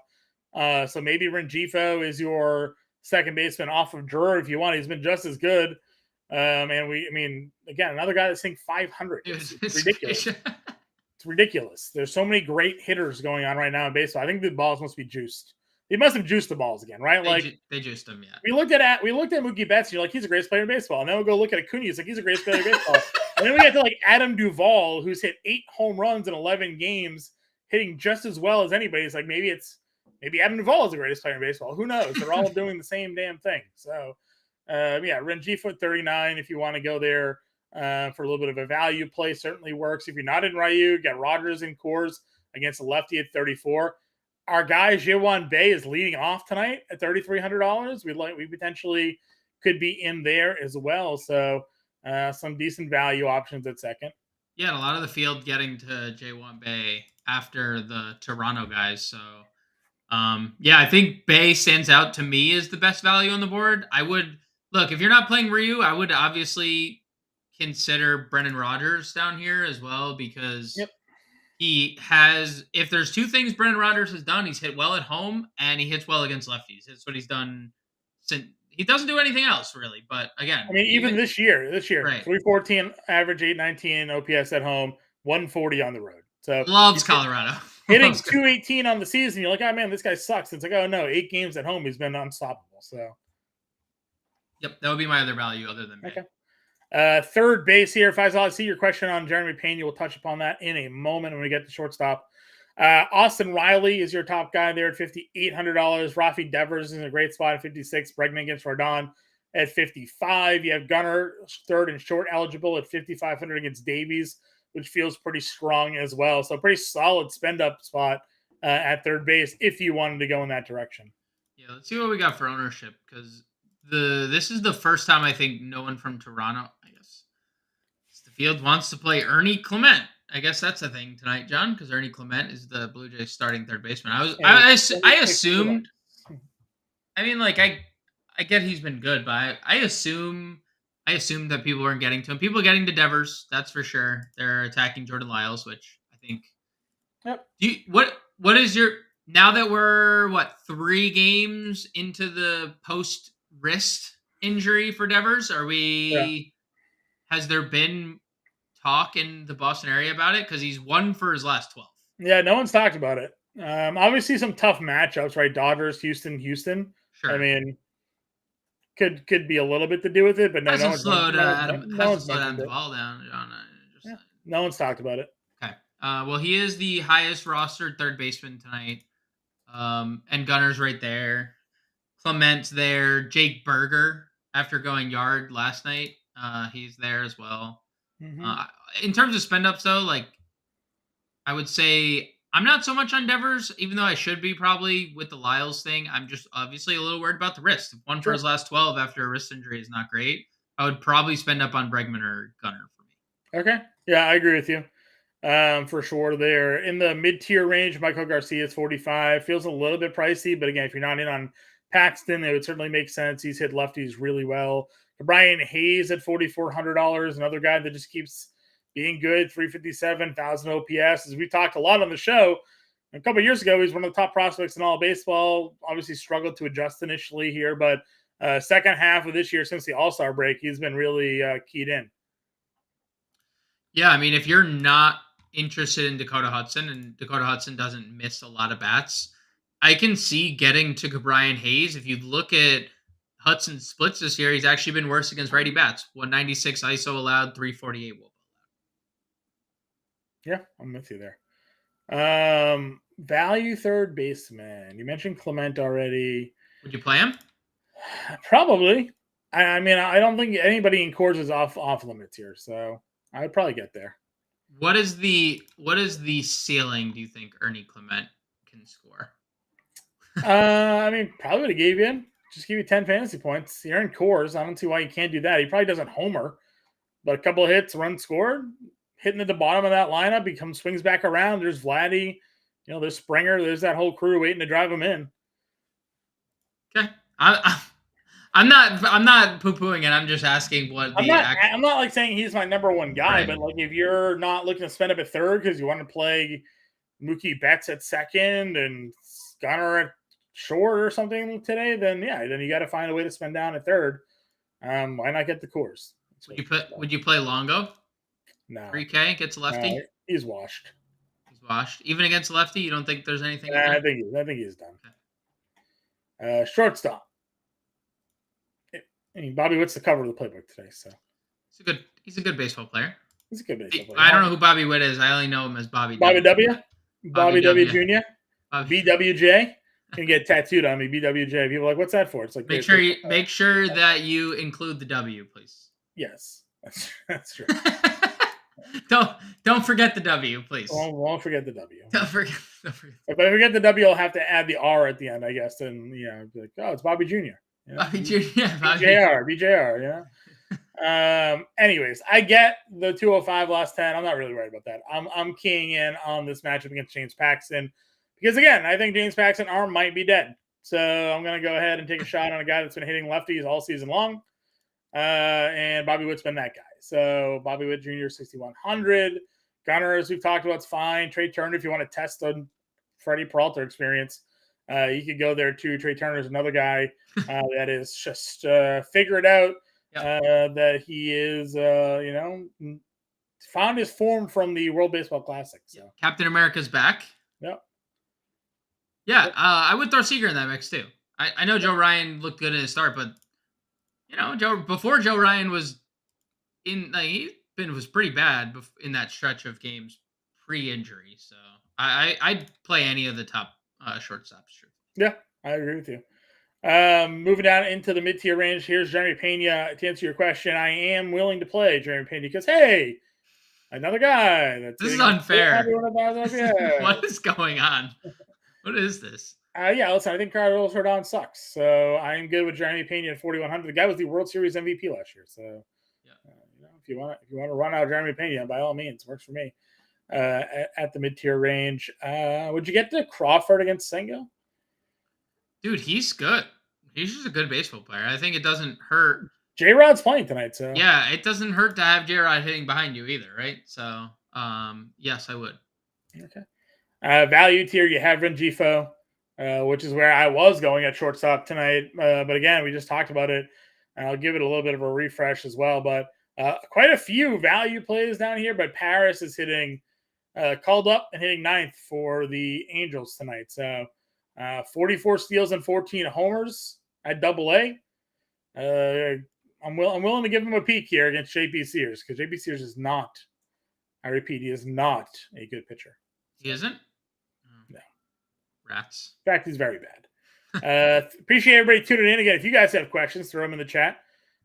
So maybe Rengifo is your second baseman off of Drury if you want. He's been just as good. And again, another guy that's hitting 500. It's ridiculous. It's ridiculous. There's so many great hitters going on right now in baseball. I think the balls must be juiced. They must have juiced the balls again, right? They juiced them, yeah. We looked at Mookie Betts, and you're like, he's a great player in baseball. And then we'll go look at Acuna, he's like, he's a great player in baseball. And then we get to like Adam Duvall, who's hit 8 home runs in 11 games, hitting just as well as anybody. It's like maybe Adam Duvall is the greatest player in baseball. Who knows? They're all doing the same damn thing. So Rengifo at 39, if you want to go there for a little bit of a value play, certainly works. If you're not in Ryu, get Rogers in Coors against a lefty at 34. Our guy Jaewon Bae is leading off tonight at $3,300. We potentially could be in there as well. So some decent value options at second. Yeah, and a lot of the field getting to Jaewon Bae after the Toronto guys. So I think Bae stands out to me as the best value on the board. I would look if you're not playing Ryu, I would obviously consider Brendan Rodgers down here as well because. Yep. He has, if there's 2 things Brendan Rodgers has done, he's hit well at home and he hits well against lefties. That's what he's done. He doesn't do anything else really, but again. I mean, even this year, right. 314 average, 819 OPS at home, 140 on the road. So loves Colorado. Hitting 218 on the season. You're like, oh man, this guy sucks. It's like, oh no, 8 games at home, he's been unstoppable. So. Yep, that would be my other value other than okay. Third base here. Faisal, I see your question on Jeremy Pena. We'll touch upon that in a moment when we get to shortstop. Austin Riley is your top guy there at $5,800. Rafi Devers is in a great spot at 56. Bregman against Rodon at 55. You have Gunnar third and short eligible at 5,500 against Davies, which feels pretty strong as well. So pretty solid spend up spot at third base if you wanted to go in that direction. Yeah, let's see what we got for ownership, because this is the first time I think no one from Toronto, I guess, the field wants to play Ernie Clement. I guess that's a thing tonight, John, because Ernie Clement is the Blue Jays starting third baseman. I assumed. I mean, like I get he's been good, but I assumed that people weren't getting to him. People getting to Devers, that's for sure. They're attacking Jordan Lyles, which I think. Yep. What is your, now that we're 3 games into the post wrist injury for Devers? Are we? Yeah. Has there been talk in the Boston area about it? Because he's 1 for his last 12. Yeah, no one's talked about it. Obviously, some tough matchups, right? Dodgers, Houston. Sure. I mean, could be a little bit to do with it, but no one's slowed the ball down, John. No one's talked about it. Okay. Well, he is the highest rostered third baseman tonight. And Gunner's right there. Clement's there. Jake Berger, after going yard last night, he's there as well. Mm-hmm. In terms of spend ups, though, like, I would say I'm not so much on Devers, even though I should be probably with the Lyles thing. I'm just obviously a little worried about the wrist. If 1 for his last 12 after a wrist injury is not great, I would probably spend up on Bregman or Gunner for me. Okay. Yeah, I agree with you. For sure there. In the mid-tier range, Michael Garcia is 45. Feels a little bit pricey, but again, if you're not in on Paxton, it would certainly make sense. He's hit lefties really well. Brian Hayes at $4,400, another guy that just keeps being good, 357, 1,000 OPS. As we talked a lot on the show, a couple of years ago, he's one of the top prospects in all of baseball. Obviously struggled to adjust initially here, but second half of this year, since the All-Star break, he's been really keyed in. Yeah, I mean, if you're not interested in Dakota Hudson, and Dakota Hudson doesn't miss a lot of bats, I can see getting to Brian Hayes. If you look at Hudson's splits this year, he's actually been worse against righty bats. 196 ISO allowed, 348 WOBA allowed. Yeah, I'm with you there. Value third baseman. You mentioned Clement already. Would you play him? Probably. I mean, I don't think anybody in Coors is off limits here, so I'd probably get there. What is the ceiling, do you think Ernie Clement can score? I mean, probably would have gave you in. Just give you 10 fantasy points. You're in Coors. I don't see why you can't do that. He probably doesn't homer, but a couple of hits, run scored, hitting at the bottom of that lineup, he swings back around. There's Vladdy, there's Springer, there's that whole crew waiting to drive him in. Okay. I'm not poo-pooing it. I'm just asking what I'm not like saying he's my number one guy, right. But like if you're not looking to spend up at third because you want to play Mookie Betts at second and Gunner at short or something today, then you got to find a way to spend down at third. Why not get the Coors? Would you play Longo? No. 3K gets lefty. He's washed. Even against lefty, you don't think there's anything? I think he's done. Okay. Shortstop. I mean, Bobby Witt's the cover of the playbook today, so he's a good baseball player. He's a good baseball player. I don't know who Bobby Witt is. I only know him as Bobby W. Bobby W. Jr. BWJ can get tattooed on me. BWJ. People are like, what's that for? It's like make sure that you include the W, please. Yes, that's true. Don't forget the W, please. Won't forget the W. Don't forget. If I forget the W, I'll have to add the R at the end, I guess. And be like, it's Bobby Jr. Bobby Jr. BJR. Anyways, I get the 205 last 10. I'm not really worried about that. I'm keying in on this matchup against James Paxton because again, I think James Paxton's arm might be dead. So I'm gonna go ahead and take a shot on a guy that's been hitting lefties all season long. And Bobby Witt's been that guy. So Bobby Witt Jr. 6,100. Gunner, as we've talked about, is fine. Trey Turner, if you want to test the Freddie Peralta experience, you could go there too. Trey Turner is another guy that is just figure it out. That he is, found his form from the World Baseball Classic. So Captain America's back. Yep. Yeah, I would throw Seager in that mix too. I know Joe Ryan looked good at his start, but before Joe Ryan was in, was pretty bad in that stretch of games pre-injury. So I'd play any of the top shortstops. Sure. Yeah, I agree with you. Moving down into the mid-tier range, here's Jeremy Pena. To answer your question, I am willing to play Jeremy Pena because, hey, another guy that's This is getting unfair. Yeah. What is going on? What is this? Yeah, listen, I think Carlos Rodon sucks. So I'm good with Jeremy Pena at 4,100. The guy was the World Series MVP last year. So, if you want to run out Jeremy Pena, by all means, works for me. At the mid-tier range, would you get to Crawford against Senga? Dude, he's good. He's just a good baseball player. I think it doesn't hurt. J-Rod's playing tonight, so Yeah, it doesn't hurt to have J-Rod hitting behind you either, right? So, yes, I would. Okay. Value tier, you have Rengifo, which is where I was going at shortstop tonight. But again, we just talked about it. And I'll give it a little bit of a refresh as well. But quite a few value plays down here. But Paris is hitting, called up and hitting 9th for the Angels tonight. So 44 steals and 14 homers at Double-A. I'm willing to give him a peek here against JP Sears because JP Sears is not, I repeat, he is not a good pitcher. He isn't? No. Rats. In fact, he's very bad. Appreciate everybody tuning in. Again, if you guys have questions, throw them in the chat.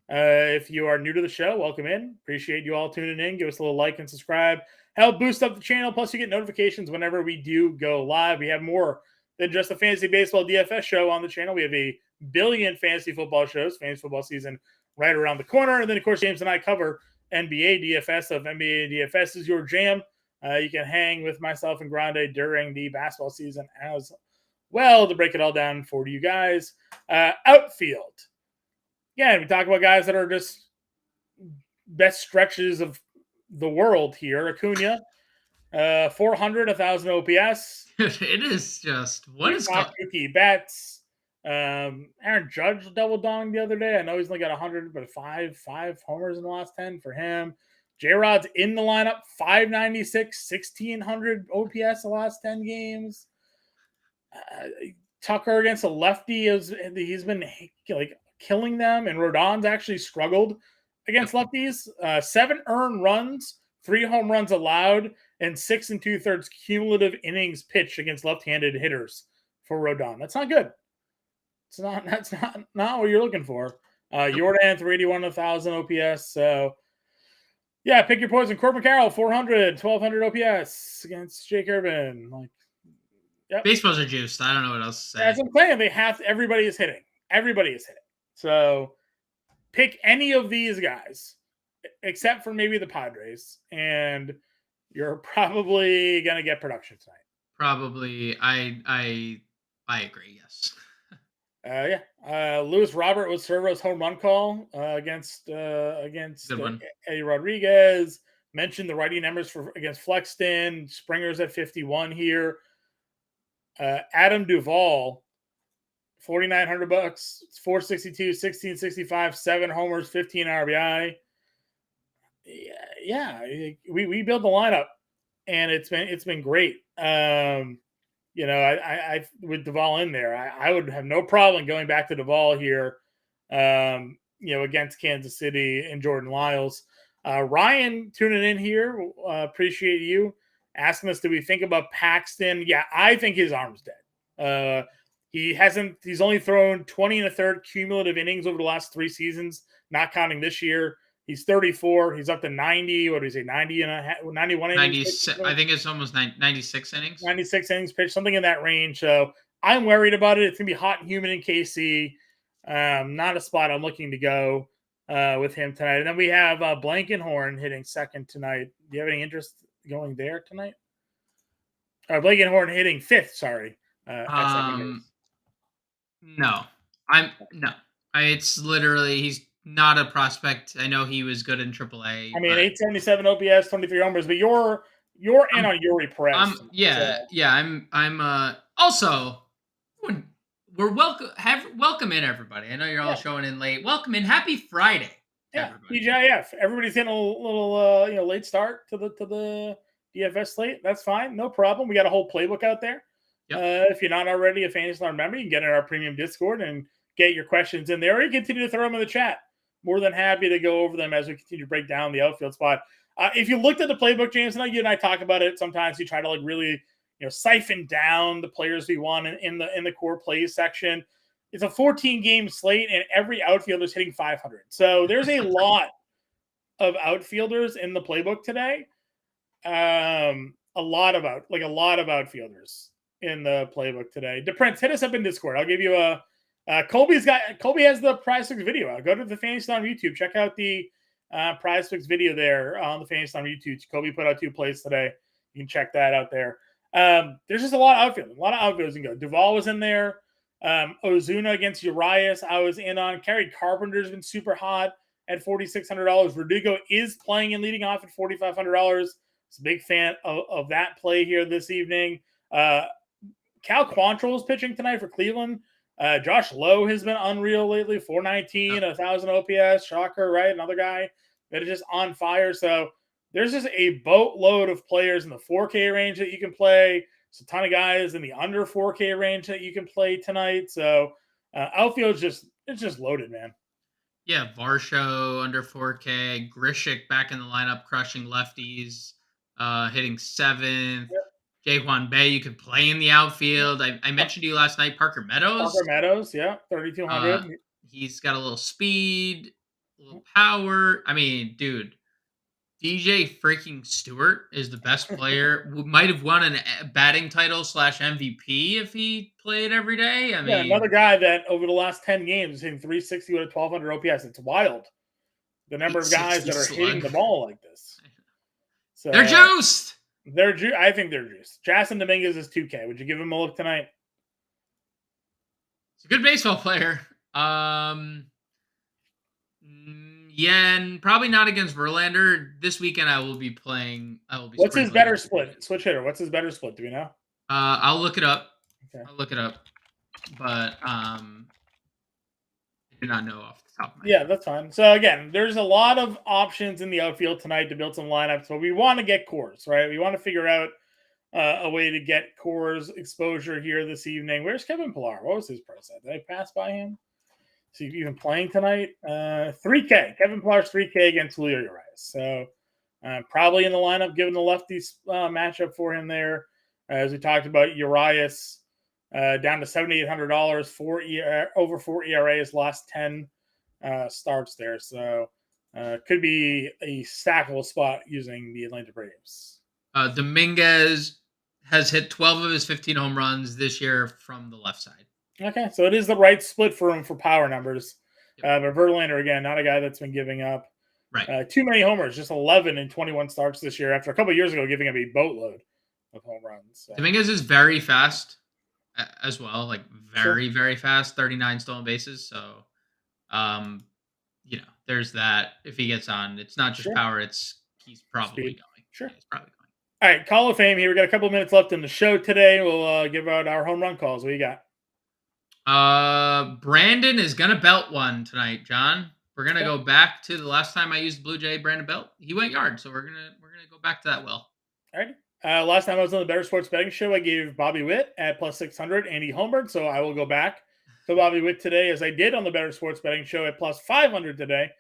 If you are new to the show, welcome in. Appreciate you all tuning in. Give us a little like and subscribe. Help boost up the channel. Plus, you get notifications whenever we do go live. We have more than just a fantasy baseball DFS show on the channel. We have a billion fantasy football shows. Fantasy football season right around the corner. And then, of course, James and I cover NBA DFS. So if NBA DFS is your jam, you can hang with myself and Grande during the basketball season as well to break it all down for you guys. Outfield. Again, we talk about guys that are just best stretches of the world here. Acuna, 400, 1,000 OPS. It is just, what is going on? Mookie Betts. Aaron Judge double-donged the other day. I know he's only got 100, but five homers in the last 10 for him. J-Rod's in the lineup, 596, 1,600 OPS the last 10 games. Tucker against a lefty, he's been like killing them, and Rodon's actually struggled against lefties. 7 earned runs, 3 home runs allowed, and 6 2/3 cumulative innings pitched against left-handed hitters for Rodon. That's not good. That's not what you're looking for. Jordan 381, 1,000 OPS. So yeah, pick your poison. Corbin Carroll 400, 1,200 OPS against Jake Urban. Like, yep. Baseballs are juiced. I don't know what else to say. As I'm saying, everybody is hitting. Everybody is hitting. So pick any of these guys, except for maybe the Padres, and you're probably gonna get production tonight. Probably. I agree. Yes. Luis Robert was Servo's home run call against Eddie Rodriguez. Mentioned the righty numbers against Flexton. Springer's at 51 here. Adam Duvall, $4,900, 462, 1665, 7 homers, 15 RBI. Yeah, we built the lineup, and it's been great. I with Duvall in there, I would have no problem going back to Duvall here, against Kansas City and Jordan Lyles. Ryan tuning in here, appreciate you asking us, do we think about Paxton? Yeah, I think his arm's dead. He's only thrown 20 1/3 cumulative innings over the last 3 seasons, not counting this year. He's 34. He's up to 90. What do we say? 90 and a half, 91 innings. I think it's almost 96 innings. 96 innings pitched, something in that range. So I'm worried about it. It's going to be hot and humid in KC. Not a spot I'm looking to go with him tonight. And then we have Blankenhorn hitting second tonight. Do you have any interest going there tonight? Blankenhorn hitting 5th, sorry. No. It's literally, he's not a prospect. I know he was good in AAA. I mean, 877 OPS, 23 homers, but you're in on Yuri Perez. I'm also, we're welcome in, everybody. I know you're all showing in late. Welcome in. Happy Friday. Yeah, PJIF. Everybody's getting a little late start to the DFS slate. That's fine, no problem. We got a whole playbook out there. Yep. If you're not already a Fantasy Alarm member, you can get in our premium Discord and get your questions in there, or you continue to throw them in the chat. More than happy to go over them as we continue to break down the outfield spot. If you looked at the playbook, James, and you and I talk about it sometimes, you try to like really siphon down the players we want in the core plays section. It's a 14-game slate, and every outfielder is hitting 500. So there's a lot of outfielders in the playbook today. A lot of outfielders in the playbook today. DePrince, hit us up in Discord. I'll give you a Colby has the PrizePicks video out. Go to the Fantasy on YouTube. Check out the PrizePicks video there on the Fantasy on YouTube. Colby put out 2 plays today. You can check that out there. There's just a lot of outfielders. A lot of outfielders can go. Duvall was in there. Ozuna against Urias, I was in on. Kerry Carpenter's been super hot at $4,600. Verdugo is playing and leading off at $4,500. It's a big fan of that play here this evening. Cal Quantrill is pitching tonight for Cleveland. Josh Lowe has been unreal lately. 419, 1,000 OPS. Shocker, right? Another guy that is just on fire. So there's just a boatload of players in the 4K range that you can play. It's a ton of guys in the under 4K range that you can play tonight. So outfield it's just loaded, man. Yeah, Varsho under 4K. Grishik back in the lineup, crushing lefties, hitting 7th. Yep. Jaquan Bay, you could play in the outfield. I mentioned to you last night, Parker Meadows. Yeah, 3,200. He's got a little speed, a little power. I mean, dude, DJ freaking Stewart is the best player. Might have won a batting title / MVP if he played every day. I mean, another guy that over the last 10 games is hitting 360 with a 1,200 OPS. It's wild. The number of guys that are hitting the ball like this. So they're juiced. I think they're juiced. Jasson Dominguez is 2K. Would you give him a look tonight? He's a good baseball player. Yeah, and probably not against Verlander. This weekend I will be playing. What's his better split? Switch hitter. What's his better split? Do we know? I'll look it up. Okay. I'll look it up. But I do not know off the top of my head. Yeah, that's fine. So again, there's a lot of options in the outfield tonight to build some lineups. But we want to get cores, right? We want to figure out a way to get cores exposure here this evening. Where's Kevin Pillar? What was his price at? Did I pass by him? Is he even playing tonight? 3K. Kevin Pillar's 3K against Julio Urias. So probably in the lineup, given the lefties matchup for him there. As we talked about, Urias down to $7,800, over 4 ERAs last 10 starts there. So could be a stackable spot using the Atlanta Braves. Dominguez has hit 12 of his 15 home runs this year from the left side. Okay, so it is the right split for him for power numbers. Yep. But Verlander, again, not a guy that's been giving up too many homers, just 11 in 21 starts this year after a couple of years ago giving up a boatload of home runs. So. Dominguez is very fast as well, like very fast, 39 stolen bases. So, there's that. If he gets on, it's not just power, he's probably going. Sure. Yeah, he's probably going. All right, Call of Fame here. We got a couple of minutes left in the show today. We'll give out our home run calls. What do you got? Brandon is gonna belt one tonight, John. We're gonna go back to the last time I used Blue Jay Brandon belt. He went yard, so we're gonna go back to that well. All right. Last time I was on the Better Sports Betting Show, I gave Bobby Witt at plus 600 Andy Holmberg, so I will go back to Bobby Witt today, as I did on the Better Sports Betting Show at plus 500 today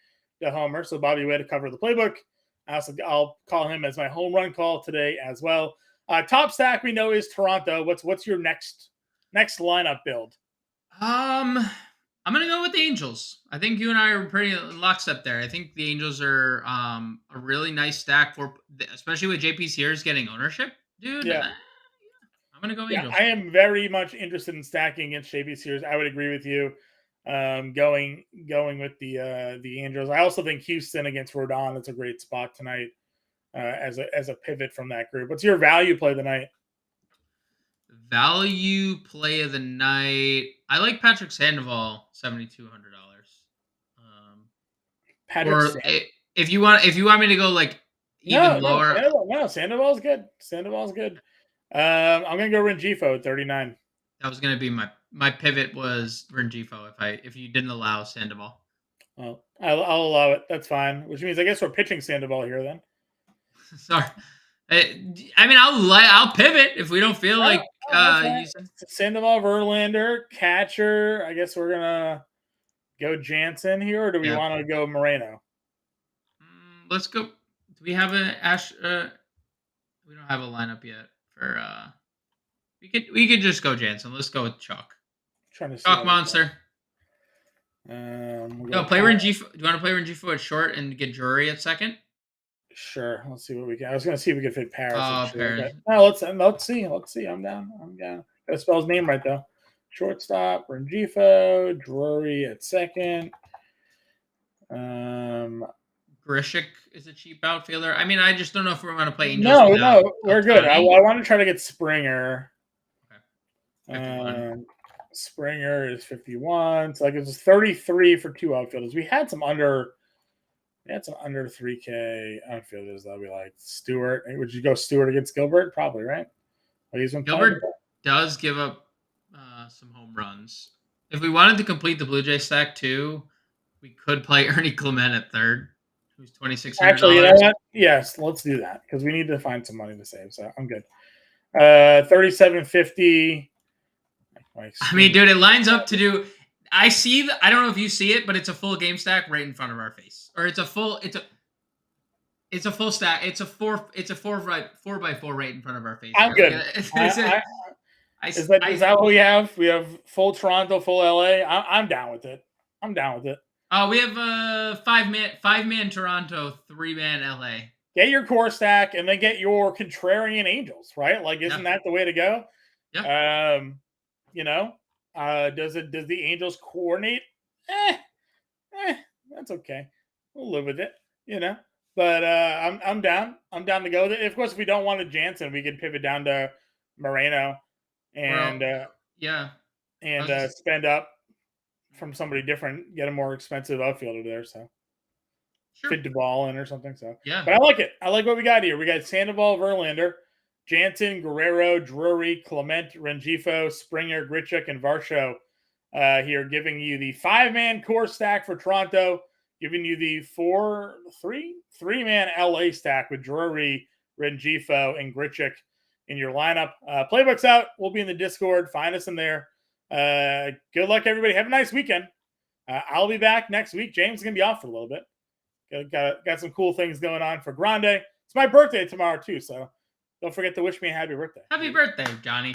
to Homer. So Bobby Witt to cover the playbook. I'll call him as my home run call today as well. Top stack we know is Toronto. What's your next lineup build? I'm gonna go with the Angels. I think you and I are pretty lockstep there. I think the Angels are a really nice stack especially with JP Sears getting ownership, dude. Yeah. I'm gonna go Angels. I am very much interested in stacking against JP Sears. I would agree with you. Going with the Angels. I also think Houston against Rodon is a great spot tonight as a pivot from that group. What's your value play tonight? Value play of the night. I like Patrick Sandoval, $7,200. If you want me to go like even lower. Sandoval's good. I'm gonna go Rengifo at 39. That was gonna be my pivot was Rengifo if you didn't allow Sandoval. Well, I'll allow it. That's fine. Which means I guess we're pitching Sandoval here then. Sorry. I mean, I'll pivot if we don't feel like using Sandoval, Verlander, catcher. I guess we're gonna go Jansen here, or do we want to go Moreno? Let's go. Do we have a Ash? We don't have a lineup yet for. We could just go Jansen. Let's go with Chalk. Trying to see. Chalk monster. We'll Play Rengifo. Do you want to play Rengifo at short and get Drury at second? Sure. Let's see what we can. I was going to see if we could fit Paris. Paris. No, let's see. I'm down. Gotta spell his name right though. Shortstop, Rengifo, Drury at second. Grishik is a cheap outfielder. I mean, I just don't know if we're going to play Angels. No, we're good. I want to try to get Springer. Okay. Springer is 51. So it's 33 for 2 outfielders. We had some under 3K outfielders that we like. Stewart. Would you go Stewart against Gilbert? Probably, right? Gilbert does give up some home runs. If we wanted to complete the Blue Jay stack too, we could play Ernie Clement at third, who's $2,600. Actually, you know what? Yes, let's do that because we need to find some money to save. So I'm good. 37.50. I mean, dude, it lines up to do. I don't know if you see it, but it's a full game stack right in front of our face, or it's a full stack. It's a 4x4 right in front of our face. I'm good. Is that what we have? We have full Toronto, full LA. I'm down with it. We have a 5-man Toronto, 3-man LA. Get your core stack and then get your contrarian Angels, right? Like, isn't that the way to go? Yeah. Does the Angels coordinate? That's okay. We'll live with it, But I'm down. I'm down to go with it. Of course, if we don't want a Jansen, we can pivot down to Moreno and spend up from somebody different, get a more expensive outfielder there. So fit Duvall in or something. So yeah, but I like it. I like what we got here. We got Sandoval, Verlander, Jansen, Guerrero, Drury, Clement, Rengifo, Springer, Grichuk, and Varsho here, giving you the 5-man core stack for Toronto, giving you the 3-man LA stack with Drury, Rengifo, and Grichuk in your lineup. Playbook's out. We'll be in the Discord. Find us in there. Good luck, everybody. Have a nice weekend. I'll be back next week. James is going to be off for a little bit. Got some cool things going on for Grande. It's my birthday tomorrow, too, so don't forget to wish me a happy birthday. Happy birthday, Johnny.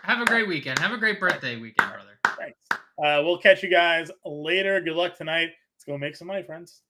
Have a great weekend. Have a great birthday weekend, brother. Thanks. We'll catch you guys later. Good luck tonight. Let's go make some money, friends.